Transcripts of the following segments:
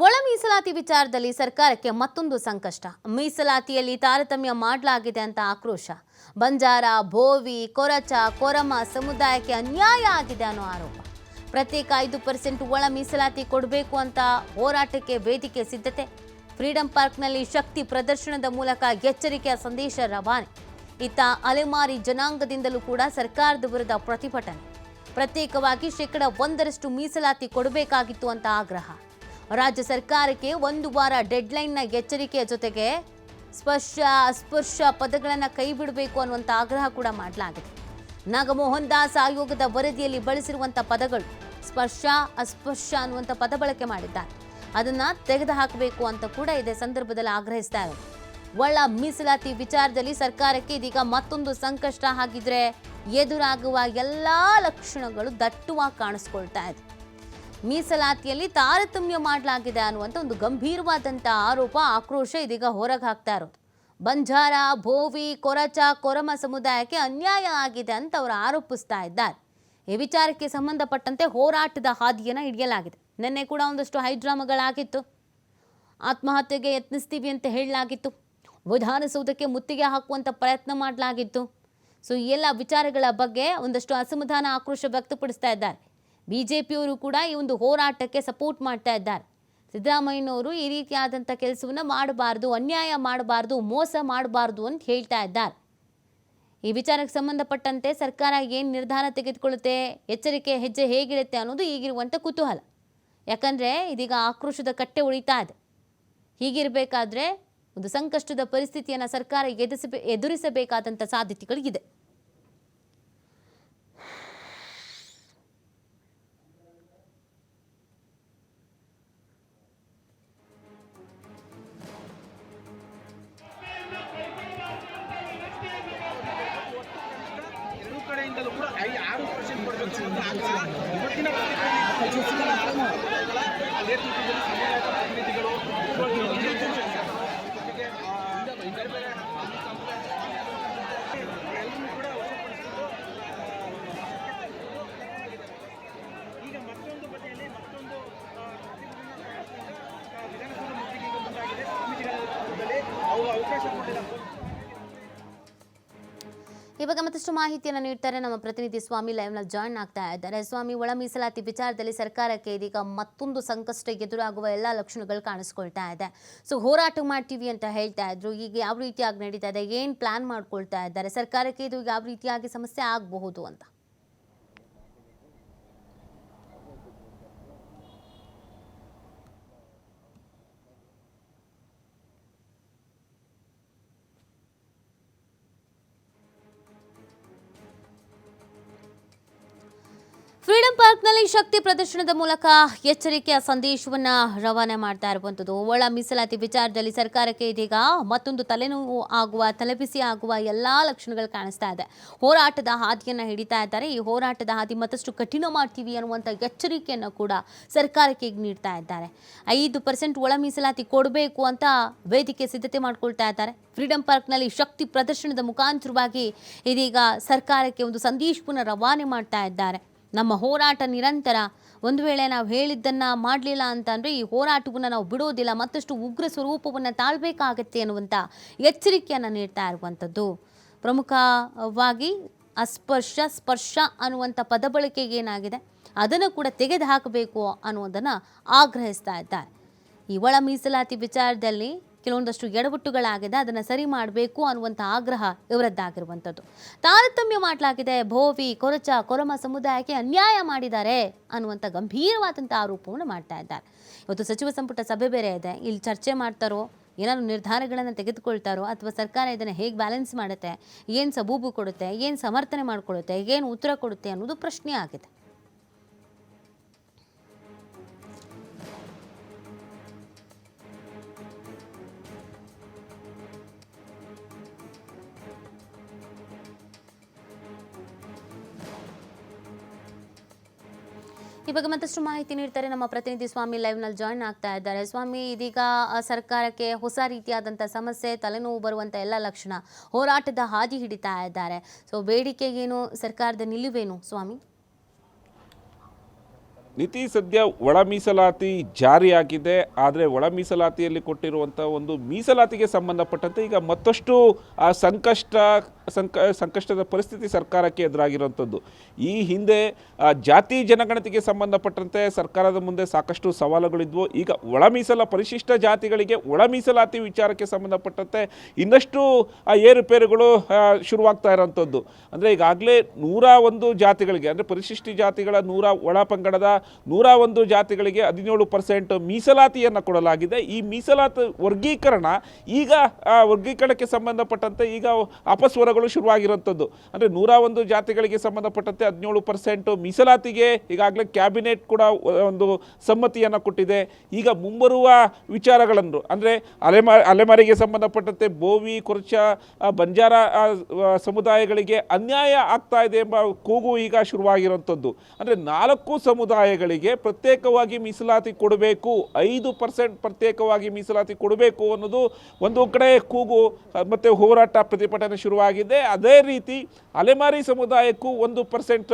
ಒಳ ಮೀಸಲಾತಿ ವಿಚಾರದಲ್ಲಿ ಸರ್ಕಾರಕ್ಕೆ ಮತ್ತೊಂದು ಸಂಕಷ್ಟ. ಮೀಸಲಾತಿಯಲ್ಲಿ ತಾರತಮ್ಯ ಮಾಡಲಾಗಿದೆ ಅಂತ ಆಕ್ರೋಶ. ಬಂಜಾರ, ಭೋವಿ, ಕೊರಚ, ಕೊರಮ ಸಮುದಾಯಕ್ಕೆ ಅನ್ಯಾಯ ಆಗಿದೆ ಅನ್ನೋ ಆರೋಪ. ಪ್ರತ್ಯೇಕ 5% ಒಳ ಮೀಸಲಾತಿ ಕೊಡಬೇಕು ಅಂತ ಹೋರಾಟಕ್ಕೆ ವೇದಿಕೆ ಸಿದ್ಧತೆ. ಫ್ರೀಡಂ ಪಾರ್ಕ್ನಲ್ಲಿ ಶಕ್ತಿ ಪ್ರದರ್ಶನದ ಮೂಲಕ ಎಚ್ಚರಿಕೆಯ ಸಂದೇಶ ರವಾನೆ. ಇತ್ತ ಅಲೆಮಾರಿ ಜನಾಂಗದಿಂದಲೂ ಕೂಡ ಸರ್ಕಾರದ ವಿರುದ್ಧ ಪ್ರತಿಭಟನೆ. ಪ್ರತ್ಯೇಕವಾಗಿ 1% ಮೀಸಲಾತಿ ಕೊಡಬೇಕಾಗಿತ್ತು ಅಂತ ಆಗ್ರಹ. ರಾಜ್ಯ ಸರ್ಕಾರಕ್ಕೆ 1 ವಾರ ಡೆಡ್ಲೈನ್ನ ಎಚ್ಚರಿಕೆಯ ಜೊತೆಗೆ ಅಸ್ಪೃಶ್ಯ ಪದಗಳನ್ನು ಕೈ ಬಿಡಬೇಕು ಅನ್ನುವಂಥ ಆಗ್ರಹ ಕೂಡ ಮಾಡಲಾಗಿದೆ. ನಾಗಮೋಹನ್ ದಾಸ್ ಆಯೋಗದ ವರದಿಯಲ್ಲಿ ಬಳಸಿರುವಂಥ ಪದಗಳು ಸ್ಪರ್ಶ, ಅಸ್ಪೃಶ್ಯ ಅನ್ನುವಂಥ ಪದ ಬಳಕೆ ಮಾಡಿದ್ದಾರೆ. ಅದನ್ನ ತೆಗೆದುಹಾಕಬೇಕು ಅಂತ ಕೂಡ ಇದೇ ಸಂದರ್ಭದಲ್ಲಿ ಆಗ್ರಹಿಸ್ತಾ ಇದ್ದಾರೆ. ಒಳ ಮೀಸಲಾತಿ ವಿಚಾರದಲ್ಲಿ ಸರ್ಕಾರಕ್ಕೆ ಇದೀಗ ಮತ್ತೊಂದು ಸಂಕಷ್ಟ. ಹಾಗಿದ್ರೆ ಎದುರಾಗುವ ಎಲ್ಲಾ ಲಕ್ಷಣಗಳು ದಟ್ಟವಾಗಿ ಕಾಣಿಸ್ಕೊಳ್ತಾ ಇದೆ. ಮೀಸಲಾತಿಯಲ್ಲಿ ತಾರತಮ್ಯ ಮಾಡಲಾಗಿದೆ ಅನ್ನುವಂಥ ಒಂದು ಗಂಭೀರವಾದಂಥ ಆರೋಪ, ಆಕ್ರೋಶ ಇದೀಗ ಹೊರಗೆ ಹಾಕ್ತಾ ಇರೋದು. ಬಂಜಾರ, ಭೋವಿ, ಕೊರಚ, ಕೊರಮ ಸಮುದಾಯಕ್ಕೆ ಅನ್ಯಾಯ ಆಗಿದೆ ಅಂತ ಅವರು ಆರೋಪಿಸ್ತಾ ಇದ್ದಾರೆ. ಈ ವಿಚಾರಕ್ಕೆ ಸಂಬಂಧಪಟ್ಟಂತೆ ಹೋರಾಟದ ಹಾದಿಯನ್ನು ಹಿಡಿಯಲಾಗಿದೆ. ನಿನ್ನೆ ಕೂಡ ಒಂದಷ್ಟು ಹೈಡ್ರಾಮಾಗಳಾಗಿತ್ತು. ಆತ್ಮಹತ್ಯೆಗೆ ಯತ್ನಿಸ್ತೀವಿ ಅಂತ ಹೇಳಲಾಗಿತ್ತು. ವಿಧಾನಸೌಧಕ್ಕೆ ಮುತ್ತಿಗೆ ಹಾಕುವಂಥ ಪ್ರಯತ್ನ ಮಾಡಲಾಗಿತ್ತು. ಸೊ ಈ ಎಲ್ಲ ವಿಚಾರಗಳ ಬಗ್ಗೆ ಒಂದಷ್ಟು ಅಸಮಾಧಾನ, ಆಕ್ರೋಶ ವ್ಯಕ್ತಪಡಿಸ್ತಾ ಇದ್ದಾರೆ. ಬಿಜೆಪಿಯವರು ಕೂಡ ಈ ಒಂದು ಹೋರಾಟಕ್ಕೆ ಸಪೋರ್ಟ್ ಮಾಡ್ತಾ ಇದ್ದಾರೆ. ಸಿದ್ದರಾಮಯ್ಯನವರು ಈ ರೀತಿಯಾದಂಥ ಕೆಲಸವನ್ನು ಮಾಡಬಾರ್ದು, ಅನ್ಯಾಯ ಮಾಡಬಾರ್ದು, ಮೋಸ ಮಾಡಬಾರ್ದು ಅಂತ ಹೇಳ್ತಾ ಇದ್ದಾರೆ. ಈ ವಿಚಾರಕ್ಕೆ ಸಂಬಂಧಪಟ್ಟಂತೆ ಸರ್ಕಾರ ಏನು ನಿರ್ಧಾರ ತೆಗೆದುಕೊಳ್ಳುತ್ತೆ, ಎಚ್ಚರಿಕೆ ಹೆಜ್ಜೆ ಹೇಗಿರುತ್ತೆ ಅನ್ನೋದು ಈಗಿರುವಂಥ ಕುತೂಹಲ. ಯಾಕಂದರೆ ಇದೀಗ ಆಕ್ರೋಶದ ಕಟ್ಟೆ ಉಳಿತಾ ಇದೆ. ಹೀಗಿರಬೇಕಾದ್ರೆ ಒಂದು ಸಂಕಷ್ಟದ ಪರಿಸ್ಥಿತಿಯನ್ನು ಸರ್ಕಾರ ಎದುರಿಸಬೇಕಾದಂಥ ಸಾಧ್ಯತೆಗಳಿದೆ. ಇವಾಗ ಮತ್ತಷ್ಟು ಮಾಹಿತಿಯನ್ನು ನೀಡ್ತಾರೆ ನಮ್ಮ ಪ್ರತಿನಿಧಿ ಸ್ವಾಮಿ. ಲೈವ್ನಲ್ಲಿ ಜಾಯ್ನ್ ಆಗ್ತಾ ಇದ್ದಾರೆ. ಸ್ವಾಮಿ, ಒಳ ಮೀಸಲಾತಿ ವಿಚಾರದಲ್ಲಿ ಸರ್ಕಾರಕ್ಕೆ ಇದೀಗ ಮತ್ತೊಂದು ಸಂಕಷ್ಟ ಎದುರಾಗುವ ಎಲ್ಲ ಲಕ್ಷಣಗಳು ಕಾಣಿಸ್ಕೊಳ್ತಾ ಇದೆ. ಸೊ ಹೋರಾಟ ಮಾಡ್ತೀವಿ ಅಂತ ಹೇಳ್ತಾ ಇದ್ರು. ಈಗ ಯಾವ ರೀತಿಯಾಗಿ ನಡೀತಾ ಇದೆ, ಏನು ಪ್ಲಾನ್ ಮಾಡ್ಕೊಳ್ತಾ ಇದ್ದಾರೆ, ಸರ್ಕಾರಕ್ಕೆ ಇದು ಯಾವ ರೀತಿಯಾಗಿ ಸಮಸ್ಯೆ ಆಗಬಹುದು ಅಂತ? ಫ್ರೀಡಂ ಪಾರ್ಕ್ನಲ್ಲಿ ಶಕ್ತಿ ಪ್ರದರ್ಶನದ ಮೂಲಕ ಎಚ್ಚರಿಕೆಯ ಸಂದೇಶವನ್ನು ರವಾನೆ ಮಾಡ್ತಾ ಇರುವಂಥದ್ದು. ಒಳ ಮೀಸಲಾತಿ ವಿಚಾರದಲ್ಲಿ ಸರ್ಕಾರಕ್ಕೆ ಇದೀಗ ಮತ್ತೊಂದು ತಲೆನೋವು ತಲೆಬಿಸಿ ಆಗುವ ಎಲ್ಲ ಲಕ್ಷಣಗಳು ಕಾಣಿಸ್ತಾ ಇದೆ. ಹೋರಾಟದ ಹಾದಿಯನ್ನು ಹಿಡಿತಾ ಇದ್ದಾರೆ. ಈ ಹೋರಾಟದ ಹಾದಿ ಮತ್ತಷ್ಟು ಕಠಿಣ ಮಾಡ್ತೀವಿ ಅನ್ನುವಂಥ ಎಚ್ಚರಿಕೆಯನ್ನು ಕೂಡ ಸರ್ಕಾರಕ್ಕೆ ಈಗ ನೀಡ್ತಾ ಇದ್ದಾರೆ. 5% ಒಳ ಮೀಸಲಾತಿ ಕೊಡಬೇಕು ಅಂತ ವೇದಿಕೆ ಸಿದ್ಧತೆ ಮಾಡ್ಕೊಳ್ತಾ ಇದ್ದಾರೆ. ಫ್ರೀಡಂ ಪಾರ್ಕ್ನಲ್ಲಿ ಶಕ್ತಿ ಪ್ರದರ್ಶನದ ಮುಖಾಂತರವಾಗಿ ಇದೀಗ ಸರ್ಕಾರಕ್ಕೆ ಒಂದು ಸಂದೇಶವನ್ನು ರವಾನೆ ಮಾಡ್ತಾ ಇದ್ದಾರೆ. ನಮ್ಮ ಹೋರಾಟ ನಿರಂತರ. ಒಂದು ವೇಳೆ ನಾವು ಹೇಳಿದ್ದನ್ನು ಮಾಡಲಿಲ್ಲ ಅಂತಂದರೆ ಈ ಹೋರಾಟವನ್ನು ನಾವು ಬಿಡೋದಿಲ್ಲ, ಮತ್ತಷ್ಟು ಉಗ್ರ ಸ್ವರೂಪವನ್ನು ತಾಳಬೇಕಾಗತ್ತೆ ಅನ್ನುವಂಥ ಎಚ್ಚರಿಕೆಯನ್ನು ನೀಡ್ತಾ ಇರುವಂಥದ್ದು. ಪ್ರಮುಖವಾಗಿ ಸ್ಪರ್ಶ ಅನ್ನುವಂಥ ಪದ ಬಳಕೆಗೆ ಏನಾಗಿದೆ ಅದನ್ನು ಕೂಡ ತೆಗೆದು ಹಾಕಬೇಕು ಅನ್ನೋದನ್ನು ಆಗ್ರಹಿಸ್ತಾ ಇದ್ದಾರೆ. ಈ ಒಳ ಮೀಸಲಾತಿ ವಿಚಾರದಲ್ಲಿ ಕೆಲವೊಂದಷ್ಟು ಎಡವಟ್ಟುಗಳಾಗಿದೆ, ಅದನ್ನು ಸರಿ ಮಾಡಬೇಕು ಅನ್ನುವಂಥ ಆಗ್ರಹ ಇವರದ್ದಾಗಿರುವಂಥದ್ದು. ತಾರತಮ್ಯ ಮಾಡಲಾಗಿದೆ, ಭೋವಿ, ಕೊರಚ, ಕೊರಮ ಸಮುದಾಯಕ್ಕೆ ಅನ್ಯಾಯ ಮಾಡಿದ್ದಾರೆ ಅನ್ನುವಂಥ ಗಂಭೀರವಾದಂಥ ಆರೋಪವನ್ನು ಮಾಡ್ತಾ ಇದ್ದಾರೆ. ಇವತ್ತು ಸಚಿವ ಸಂಪುಟ ಸಭೆ ಬೇರೆ ಇದೆ. ಇಲ್ಲಿ ಚರ್ಚೆ ಮಾಡ್ತಾರೋ, ಏನಾದ್ರು ನಿರ್ಧಾರಗಳನ್ನು ತೆಗೆದುಕೊಳ್ತಾರೋ, ಅಥವಾ ಸರ್ಕಾರ ಇದನ್ನು ಹೇಗೆ ಬ್ಯಾಲೆನ್ಸ್ ಮಾಡುತ್ತೆ, ಏನು ಸಬೂಬು ಕೊಡುತ್ತೆ, ಏನು ಸಮರ್ಥನೆ ಮಾಡಿಕೊಳ್ಳುತ್ತೆ, ಏನು ಉತ್ತರ ಕೊಡುತ್ತೆ ಅನ್ನೋದು ಪ್ರಶ್ನೆ ಆಗಿದೆ. ಈ ಬಗ್ಗೆ ಮತ್ತಷ್ಟು ಮಾಹಿತಿ ನೀಡ್ತಾರೆ ನಮ್ಮ ಪ್ರತಿನಿಧಿ ಸ್ವಾಮಿ. ಲೈವ್ನಲ್ಲಿ ಜಾಯ್ನ್ ಆಗ್ತಾ ಇದ್ದಾರೆ. ಸ್ವಾಮಿ, ಇದೀಗ ಸರ್ಕಾರಕ್ಕೆ ಹೊಸ ರೀತಿಯಾದಂಥ ಸಮಸ್ಯೆ, ತಲೆನೋವು ಬರುವಂಥ ಎಲ್ಲ ಲಕ್ಷಣ, ಹೋರಾಟದ ಹಾದಿ ಹಿಡಿತಾ ಇದ್ದಾರೆ. ಸೊ ಬೇಡಿಕೆಗೇನು, ಸರ್ಕಾರದ ನಿಲುವೇನು ಸ್ವಾಮಿ? ನೀತಿ ಸದ್ಯ ಒಳ ಮೀಸಲಾತಿ ಜಾರಿಯಾಗಿದೆ. ಆದರೆ ಒಳ ಮೀಸಲಾತಿಯಲ್ಲಿ ಕೊಟ್ಟಿರುವಂಥ ಒಂದು ಮೀಸಲಾತಿಗೆ ಸಂಬಂಧಪಟ್ಟಂತೆ ಈಗ ಮತ್ತಷ್ಟು ಸಂಕಷ್ಟದ ಪರಿಸ್ಥಿತಿ ಸರ್ಕಾರಕ್ಕೆ ಎದುರಾಗಿರುವಂಥದ್ದು. ಈ ಹಿಂದೆ ಜಾತಿ ಜನಗಣತಿಗೆ ಸಂಬಂಧಪಟ್ಟಂತೆ ಸರ್ಕಾರದ ಮುಂದೆ ಸಾಕಷ್ಟು ಸವಾಲುಗಳಿದ್ವು. ಈಗ ಪರಿಶಿಷ್ಟ ಜಾತಿಗಳಿಗೆ ಒಳ ಮೀಸಲಾತಿ ವಿಚಾರಕ್ಕೆ ಸಂಬಂಧಪಟ್ಟಂತೆ ಇನ್ನಷ್ಟು ಏರುಪೇರುಗಳು ಶುರುವಾಗ್ತಾ ಇರೋವಂಥದ್ದು. ಅಂದರೆ ಈಗಾಗಲೇ 101 ಜಾತಿಗಳಿಗೆ, ಅಂದರೆ ಪರಿಶಿಷ್ಟ ಜಾತಿಗಳ ಒಳ ಪಂಗಡದ 101 ಜಾತಿಗಳಿಗೆ 17% ಮೀಸಲಾತಿಯನ್ನು ಕೊಡಲಾಗಿದೆ. ಈ ಮೀಸಲಾತಿ ವರ್ಗೀಕರಣ ಈಗ ವರ್ಗೀಕರಣಕ್ಕೆ ಸಂಬಂಧಪಟ್ಟಂತೆ ಈಗ ಅಪಸ್ವರಗಳು ಶುರುವಾಗಿರುವಂಥದ್ದು. ಅಂದರೆ 101 ಜಾತಿಗಳಿಗೆ ಸಂಬಂಧಪಟ್ಟಂತೆ 17% ಮೀಸಲಾತಿಗೆ ಈಗಾಗಲೇ ಕ್ಯಾಬಿನೆಟ್ ಕೂಡ ಒಂದು ಸಮ್ಮತಿಯನ್ನು ಕೊಟ್ಟಿದೆ. ಈಗ ಮುಂಬರುವ ವಿಚಾರಗಳನ್ನು ಅಂದರೆ ಅಲೆಮಾರಿಗೆ ಸಂಬಂಧಪಟ್ಟಂತೆ ಬೋವಿ, ಕೊರಚ, ಬಂಜಾರ ಸಮುದಾಯಗಳಿಗೆ ಅನ್ಯಾಯ ಆಗ್ತಾ ಇದೆ ಎಂಬ ಕೂಗು ಈಗ ಶುರುವಾಗಿರುವಂಥದ್ದು. ಅಂದರೆ 4 ಸಮುದಾಯಗಳಿಗೆ ಪ್ರತ್ಯೇಕವಾಗಿ ಮೀಸಲಾತಿ ಕೊಡಬೇಕು, 5% ಪ್ರತ್ಯೇಕವಾಗಿ ಮೀಸಲಾತಿ ಕೊಡಬೇಕು ಅನ್ನೋದು ಒಂದು ಕಡೆ ಕೂಗು ಮತ್ತು ಹೋರಾಟ ಪ್ರತಿಭಟನೆ ಶುರುವಾಗಿದೆ. ಅದೇ ರೀತಿ ಅಲೆಮಾರಿ ಸಮುದಾಯಕ್ಕೂ 1%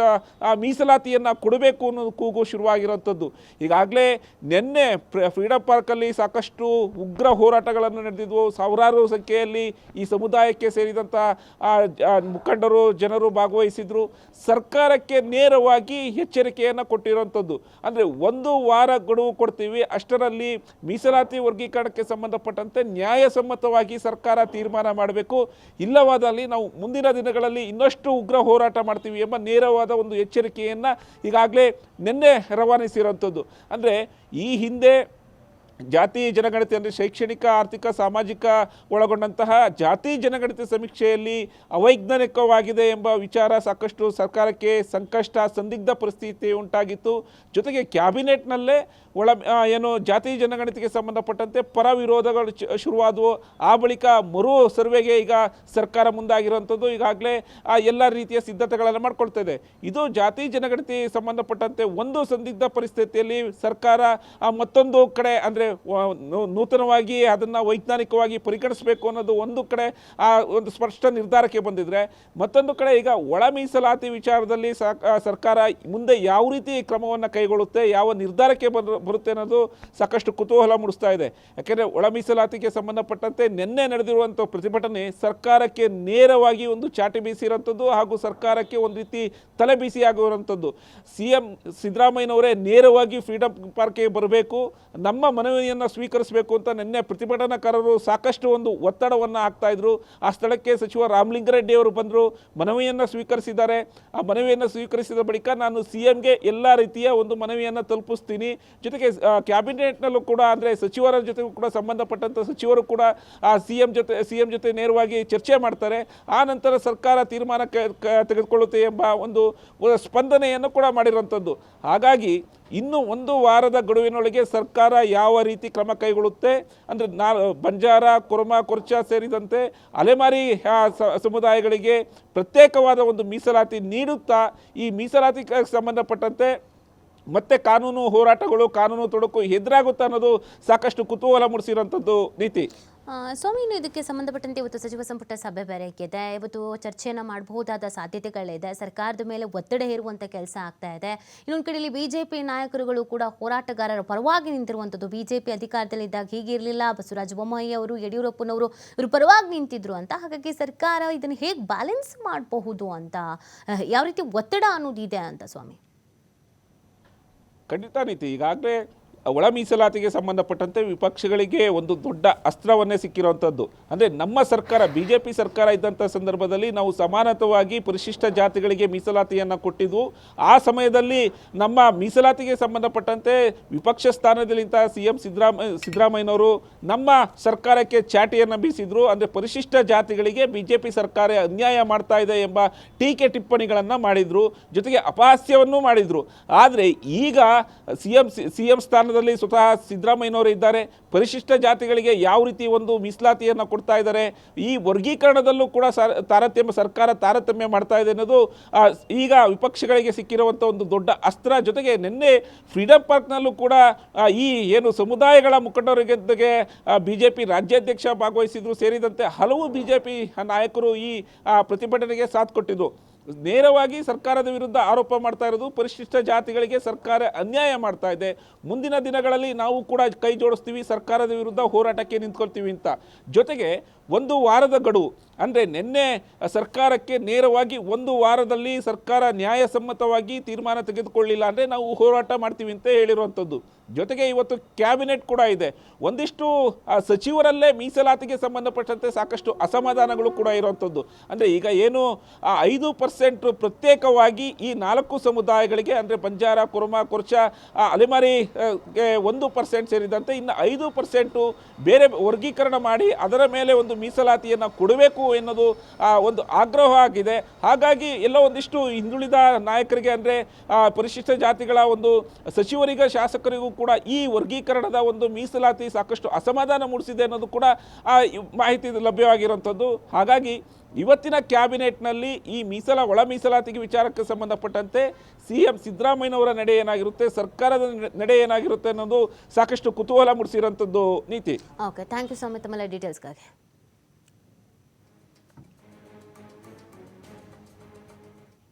ಮೀಸಲಾತಿಯನ್ನು ಕೊಡಬೇಕು ಅನ್ನೋದು ಕೂಗು ಶುರುವಾಗಿರುವಂಥದ್ದು. ಈಗಾಗಲೇ ನಿನ್ನೆ ಫ್ರೀಡಮ್ ಪಾರ್ಕಲ್ಲಿ ಸಾಕಷ್ಟು ಉಗ್ರ ಹೋರಾಟಗಳನ್ನು ನಡೆದಿದ್ವು. ಸಾವಿರಾರು ಸಂಖ್ಯೆಯಲ್ಲಿ ಈ ಸಮುದಾಯಕ್ಕೆ ಸೇರಿದಂಥ ಮುಖಂಡರು, ಜನರು ಭಾಗವಹಿಸಿದ್ರು. ಸರ್ಕಾರಕ್ಕೆ ನೇರವಾಗಿ ಎಚ್ಚರಿಕೆಯನ್ನು ಕೊಟ್ಟಿರುವಂಥದ್ದು. ಅಂದರೆ 1 ವಾರ ಗಡುವು ಕೊಡ್ತೀವಿ, ಅಷ್ಟರಲ್ಲಿ ಮೀಸಲಾತಿ ವರ್ಗೀಕರಣಕ್ಕೆ ಸಂಬಂಧಪಟ್ಟಂತೆ ನ್ಯಾಯಸಮ್ಮತವಾಗಿ ಸರ್ಕಾರ ತೀರ್ಮಾನ ಮಾಡಬೇಕು, ಇಲ್ಲವಾದಲ್ಲಿ ನಾವು ಮುಂದಿನ ದಿನಗಳಲ್ಲಿ ಇನ್ನಷ್ಟು ಉಗ್ರ ಹೋರಾಟ ಮಾಡ್ತೀವಿ ಎಂಬ ನೇರವಾದ ಒಂದು ಎಚ್ಚರಿಕೆಯನ್ನು ಈಗಾಗಲೇ ನಿನ್ನೆ ರವಾನಿಸಿರುವಂಥದ್ದು. ಅಂದರೆ ಈ ಹಿಂದೆ ಜಾತಿ ಜನಗಣತಿ ಅಂದರೆ ಶೈಕ್ಷಣಿಕ, ಆರ್ಥಿಕ, ಸಾಮಾಜಿಕ ಒಳಗೊಂಡಂತಹ ಜಾತಿ ಜನಗಣತಿ ಸಮೀಕ್ಷೆಯಲ್ಲಿ ಅವೈಜ್ಞಾನಿಕವಾಗಿದೆ ಎಂಬ ವಿಚಾರ ಸಾಕಷ್ಟು ಸರ್ಕಾರಕ್ಕೆ ಸಂದಿಗ್ಧ ಪರಿಸ್ಥಿತಿ ಉಂಟಾಗಿತ್ತು. ಜೊತೆಗೆ ಕ್ಯಾಬಿನೆಟ್ನಲ್ಲೇ ಜಾತಿ ಜನಗಣತಿಗೆ ಸಂಬಂಧಪಟ್ಟಂತೆ ಪರ ವಿರೋಧಗಳು ಶುರುವಾದವು. ಆ ಬಳಿಕ ಮರು ಸರ್ವೆಗೆ ಈಗ ಸರ್ಕಾರ ಮುಂದಾಗಿರುವಂಥದ್ದು. ಈಗಾಗಲೇ ಎಲ್ಲ ರೀತಿಯ ಸಿದ್ಧತೆಗಳನ್ನು ಮಾಡ್ಕೊಳ್ತಾ ಇದೆ. ಇದು ಜಾತಿ ಜನಗಣತಿ ಸಂಬಂಧಪಟ್ಟಂತೆ ಒಂದು ಸಂದಿಗ್ಧ ಪರಿಸ್ಥಿತಿಯಲ್ಲಿ ಸರ್ಕಾರ ಮತ್ತೊಂದು ಕಡೆ ಅಂದರೆ ನೂತನವಾಗಿ ಅದನ್ನು ವೈಜ್ಞಾನಿಕವಾಗಿ ಪರಿಗಣಿಸಬೇಕು ಅನ್ನೋದು ಒಂದು ಕಡೆ ಒಂದು ಸ್ಪಷ್ಟ ನಿರ್ಧಾರಕ್ಕೆ ಬಂದಿದ್ರೆ, ಮತ್ತೊಂದು ಕಡೆ ಈಗ ಒಳ ಮೀಸಲಾತಿ ವಿಚಾರದಲ್ಲಿ ಸರ್ಕಾರ ಮುಂದೆ ಯಾವ ರೀತಿ ಕ್ರಮವನ್ನು ಕೈಗೊಳ್ಳುತ್ತೆ, ಯಾವ ನಿರ್ಧಾರಕ್ಕೆ ಬರುತ್ತೆ ಅನ್ನೋದು ಸಾಕಷ್ಟು ಕುತೂಹಲ ಮೂಡಿಸ್ತಾ ಇದೆ. ಯಾಕೆಂದರೆ ಒಳ ಮೀಸಲಾತಿಗೆ ಸಂಬಂಧಪಟ್ಟಂತೆ ನಿನ್ನೆ ನಡೆದಿರುವಂಥ ಪ್ರತಿಭಟನೆ ಸರ್ಕಾರಕ್ಕೆ ನೇರವಾಗಿ ಒಂದು ಚಾಟಿ ಬೀಸಿರುವಂಥದ್ದು ಹಾಗೂ ಸರ್ಕಾರಕ್ಕೆ ಒಂದು ರೀತಿ ತಲೆ ಬೀಸಿ ಆಗಿರುವಂಥದ್ದು. CM ಸಿದ್ದರಾಮಯ್ಯನವರೇ ನೇರವಾಗಿ ಫ್ರೀಡಮ್ ಪಾರ್ಕ್ಗೆ ಬರಬೇಕು, ನಮ್ಮ ಮನವಿಯನ್ನು ಸ್ವೀಕರಿಸಬೇಕು ಅಂತ ನಿನ್ನೆ ಪ್ರತಿಭಟನಾಕಾರರು ಸಾಕಷ್ಟು ಒಂದು ಒತ್ತಡವನ್ನು ಹಾಕ್ತಾ ಇದ್ರು. ಆ ಸ್ಥಳಕ್ಕೆ ಸಚಿವ ರಾಮಲಿಂಗಾರೆಡ್ಡಿ ಅವರು ಬಂದರು, ಮನವಿಯನ್ನು ಸ್ವೀಕರಿಸಿದ್ದಾರೆ. ಆ ಮನವಿಯನ್ನು ಸ್ವೀಕರಿಸಿದ ಬಳಿಕ ನಾನು CMಗೆ ಎಲ್ಲ ರೀತಿಯ ಒಂದು ಮನವಿಯನ್ನು ತಲುಪಿಸ್ತೀನಿ, ಜೊತೆಗೆ ಕ್ಯಾಬಿನೆಟ್ನಲ್ಲೂ ಕೂಡ ಅಂದರೆ ಸಚಿವರ ಜೊತೆಗೂ ಕೂಡ ಸಂಬಂಧಪಟ್ಟಂಥ ಸಚಿವರು ಕೂಡ CM ಜೊತೆ ನೇರವಾಗಿ ಚರ್ಚೆ ಮಾಡ್ತಾರೆ. ಆ ನಂತರ ಸರ್ಕಾರ ತೀರ್ಮಾನ ತೆಗೆದುಕೊಳ್ಳುತ್ತೆ ಎಂಬ ಒಂದು ಸ್ಪಂದನೆಯನ್ನು ಕೂಡ ಮಾಡಿರುವಂಥದ್ದು. ಹಾಗಾಗಿ ಇನ್ನು 1 ವಾರದ ಗಡುವಿನೊಳಗೆ ಸರ್ಕಾರ ಯಾವ ರೀತಿ ಕ್ರಮ ಕೈಗೊಳ್ಳುತ್ತೆ ಅಂದರೆ ಬಂಜಾರ, ಕೊರಮ, ಕೊರ್ಚ ಸೇರಿದಂತೆ ಅಲೆಮಾರಿ ಸಮುದಾಯಗಳಿಗೆ ಪ್ರತ್ಯೇಕವಾದ ಒಂದು ಮೀಸಲಾತಿ ನೀಡುತ್ತಾ ಈ ಮೀಸಲಾತಿಗೆ ಸಂಬಂಧಪಟ್ಟಂತೆ ಮತ್ತೆ ಕಾನೂನು ಹೋರಾಟಗಳು, ಕಾನೂನು ತೊಡಕು ಎದುರಾಗುತ್ತಾ ಅನ್ನೋದು ಸಾಕಷ್ಟು ಕುತೂಹಲ ಮೂಡಿಸಿರುವಂಥದ್ದು ನೀತಿ. ಸ್ವಾಮಿ, ಇನ್ನು ಇದಕ್ಕೆ ಸಂಬಂಧಪಟ್ಟಂತೆ ಇವತ್ತು ಸಚಿವ ಸಂಪುಟ ಸಭೆ ಬೇರೆ ಇದೆ. ಇವತ್ತು ಚರ್ಚೆಯನ್ನು ಮಾಡಬಹುದಾದ ಸಾಧ್ಯತೆಗಳಿದೆ. ಸರ್ಕಾರದ ಮೇಲೆ ಒತ್ತಡ ಹೇರುವಂಥ ಕೆಲಸ ಆಗ್ತಾ ಇದೆ. ಇನ್ನೊಂದು ಕಡೆಯಲ್ಲಿ BJP ನಾಯಕರುಗಳು ಕೂಡ ಹೋರಾಟಗಾರರ ಪರವಾಗಿ ನಿಂತಿರುವಂಥದ್ದು. BJP ಅಧಿಕಾರದಲ್ಲಿದ್ದಾಗ ಹೀಗಿರಲಿಲ್ಲ, ಬಸವರಾಜ ಬೊಮ್ಮಾಯಿ ಅವರು, ಯಡಿಯೂರಪ್ಪನವರು ಇವರು ಪರವಾಗಿ ನಿಂತಿದ್ರು ಅಂತ. ಹಾಗಾಗಿ ಸರ್ಕಾರ ಇದನ್ನು ಹೇಗೆ ಬ್ಯಾಲೆನ್ಸ್ ಮಾಡಬಹುದು ಅಂತ, ಯಾವ ರೀತಿ ಒತ್ತಡ ಅನ್ನೋದಿದೆ ಅಂತ ಸ್ವಾಮಿ? ಖಂಡಿತ ನೀತಿ, ಈಗಾಗಲೇ ಒಳ ಮೀಸಲಾತಿಗೆ ಸಂಬಂಧಪಟ್ಟಂತೆ ವಿಪಕ್ಷಗಳಿಗೆ ಒಂದು ದೊಡ್ಡ ಅಸ್ತ್ರವನ್ನೇ ಸಿಕ್ಕಿರುವಂಥದ್ದು. ಅಂದರೆ ನಮ್ಮ ಸರ್ಕಾರ, BJP ಸರ್ಕಾರ ಇದ್ದಂಥ ಸಂದರ್ಭದಲ್ಲಿ ನಾವು ಸಮಾನತವಾಗಿ ಪರಿಶಿಷ್ಟ ಜಾತಿಗಳಿಗೆ ಮೀಸಲಾತಿಯನ್ನು ಕೊಟ್ಟಿದ್ವು. ಆ ಸಮಯದಲ್ಲಿ ನಮ್ಮ ಮೀಸಲಾತಿಗೆ ಸಂಬಂಧಪಟ್ಟಂತೆ ವಿಪಕ್ಷ ಸ್ಥಾನದಲ್ಲಿಂಥ CM ಸಿದ್ದರಾಮಯ್ಯನವರು ನಮ್ಮ ಸರ್ಕಾರಕ್ಕೆ ಚಾಟಿಯನ್ನು ಬೀಸಿದ್ರು. ಅಂದರೆ ಪರಿಶಿಷ್ಟ ಜಾತಿಗಳಿಗೆ BJP ಸರ್ಕಾರ ಅನ್ಯಾಯ ಮಾಡ್ತಾ ಇದೆ ಎಂಬ ಟೀಕೆ ಟಿಪ್ಪಣಿಗಳನ್ನು ಮಾಡಿದರು, ಜೊತೆಗೆ ಅಪಹಾಸ್ಯವನ್ನು ಮಾಡಿದರು. ಆದರೆ ಈಗ CM ಸ್ಥಾನ ಸ್ವತಃ ಸಿದ್ದರಾಮಯ್ಯನವರು ಇದ್ದಾರೆ. ಪರಿಶಿಷ್ಟ ಜಾತಿಗಳಿಗೆ ಯಾವ ರೀತಿ ಒಂದು ಮೀಸಲಾತಿಯನ್ನು ಕೊಡ್ತಾ ಇದ್ದಾರೆ, ಈ ವರ್ಗೀಕರಣದಲ್ಲೂ ಕೂಡ ಸರ್ಕಾರ ತಾರತಮ್ಯ ಮಾಡ್ತಾ ಇದೆ ಅನ್ನೋದು ಈಗ ವಿಪಕ್ಷಗಳಿಗೆ ಸಿಕ್ಕಿರುವಂಥ ಒಂದು ದೊಡ್ಡ ಅಸ್ತ್ರ. ಜೊತೆಗೆ ನಿನ್ನೆ ಫ್ರೀಡಮ್ ಪಾರ್ಕ್ನಲ್ಲೂ ಕೂಡ ಈ ಏನು ಸಮುದಾಯಗಳ ಮುಖಂಡರಿಗೆ BJP ರಾಜ್ಯಾಧ್ಯಕ್ಷ ಭಾಗವಹಿಸಿದ್ರು ಸೇರಿದಂತೆ ಹಲವು BJP ನಾಯಕರು ಈ ಪ್ರತಿಭಟನೆಗೆ ಸಾಥ್ ಕೊಟ್ಟಿದ್ರು. ನೇರವಾಗಿ ಸರ್ಕಾರದ ವಿರುದ್ಧ ಆರೋಪ ಮಾಡ್ತಾ ಇರೋದು ಪರಿಶಿಷ್ಟ ಜಾತಿಗಳಿಗೆ ಸರ್ಕಾರ ಅನ್ಯಾಯ ಮಾಡ್ತಾ ಇದೆ. ಮುಂದಿನ ದಿನಗಳಲ್ಲಿ ನಾವು ಕೂಡ ಕೈ ಜೋಡಿಸ್ತೀವಿ, ಸರ್ಕಾರದ ವಿರುದ್ಧ ಹೋರಾಟಕ್ಕೆ ನಿಂತ್ಕೊಳ್ತೀವಿ ಅಂತ. ಜೊತೆಗೆ ಒಂದು ವಾರದ ಗಡುವು ಅಂದರೆ ನಿನ್ನೆ ಸರ್ಕಾರಕ್ಕೆ ನೇರವಾಗಿ ಒಂದು ವಾರದಲ್ಲಿ ಸರ್ಕಾರ ನ್ಯಾಯಸಮ್ಮತವಾಗಿ ತೀರ್ಮಾನ ತೆಗೆದುಕೊಳ್ಳಿಲ್ಲ ಅಂದರೆ ನಾವು ಹೋರಾಟ ಮಾಡ್ತೀವಿ ಅಂತ ಹೇಳಿರುವಂಥದ್ದು. ಜೊತೆಗೆ ಇವತ್ತು ಕ್ಯಾಬಿನೆಟ್ ಕೂಡ ಇದೆ. ಒಂದಿಷ್ಟು ಸಚಿವರಲ್ಲೇ ಮೀಸಲಾತಿಗೆ ಸಂಬಂಧಪಟ್ಟಂತೆ ಸಾಕಷ್ಟು ಅಸಮಾಧಾನಗಳು ಕೂಡ ಇರುವಂಥದ್ದು. ಅಂದರೆ ಈಗ ಏನು 5% ಪ್ರತ್ಯೇಕವಾಗಿ ಈ 4 ಸಮುದಾಯಗಳಿಗೆ ಅಂದರೆ ಬಂಜಾರ, ಕುರುಮ, ಕೊರ್ಚ, ಅಲೆಮಾರಿ 1% ಸೇರಿದಂತೆ ಇನ್ನು 5% ಬೇರೆ ವರ್ಗೀಕರಣ ಮಾಡಿ ಅದರ ಮೇಲೆ ಒಂದು ಮೀಸಲಾತಿಯನ್ನು ಕೊಡಬೇಕು ಎನ್ನುವುದು ಒಂದು ಆಗ್ರಹ ಆಗಿದೆ. ಹಾಗಾಗಿ ಎಲ್ಲೋ ಒಂದಿಷ್ಟು ಹಿಂದುಳಿದ ನಾಯಕರಿಗೆ ಅಂದರೆ ಪರಿಶಿಷ್ಟ ಜಾತಿಗಳ ಒಂದು ಸಚಿವರಿಗ ಶಾಸಕರಿಗೂ ಕೂಡ ಈ ವರ್ಗೀಕರಣದ ಒಂದು ಮೀಸಲಾತಿ ಸಾಕಷ್ಟು ಅಸಮಾಧಾನ ಮೂಡಿಸಿದೆ ಅನ್ನೋದು ಕೂಡ ಮಾಹಿತಿ ಲಭ್ಯವಾಗಿರುವಂಥದ್ದು. ಹಾಗಾಗಿ ಇವತ್ತಿನ ಕ್ಯಾಬಿನೆಟ್ನಲ್ಲಿ ಈ ಒಳ ಮೀಸಲಾತಿಗೆ ವಿಚಾರಕ್ಕೆ ಸಂಬಂಧಪಟ್ಟಂತೆ CM ಸಿದ್ದರಾಮಯ್ಯನವರ ನಡೆ ಏನಾಗಿರುತ್ತೆ, ಸರ್ಕಾರದ ನಡೆ ಏನಾಗಿರುತ್ತೆ ಅನ್ನೋದು ಸಾಕಷ್ಟು ಕುತೂಹಲ ಮೂಡಿಸಿರುವಂಥದ್ದು. ನೀತಿ. Okay, thank you so much ತಮ್ಮೆಲ್ಲ ಡೀಟೇಲ್ಸ್ಗಾಗಿ.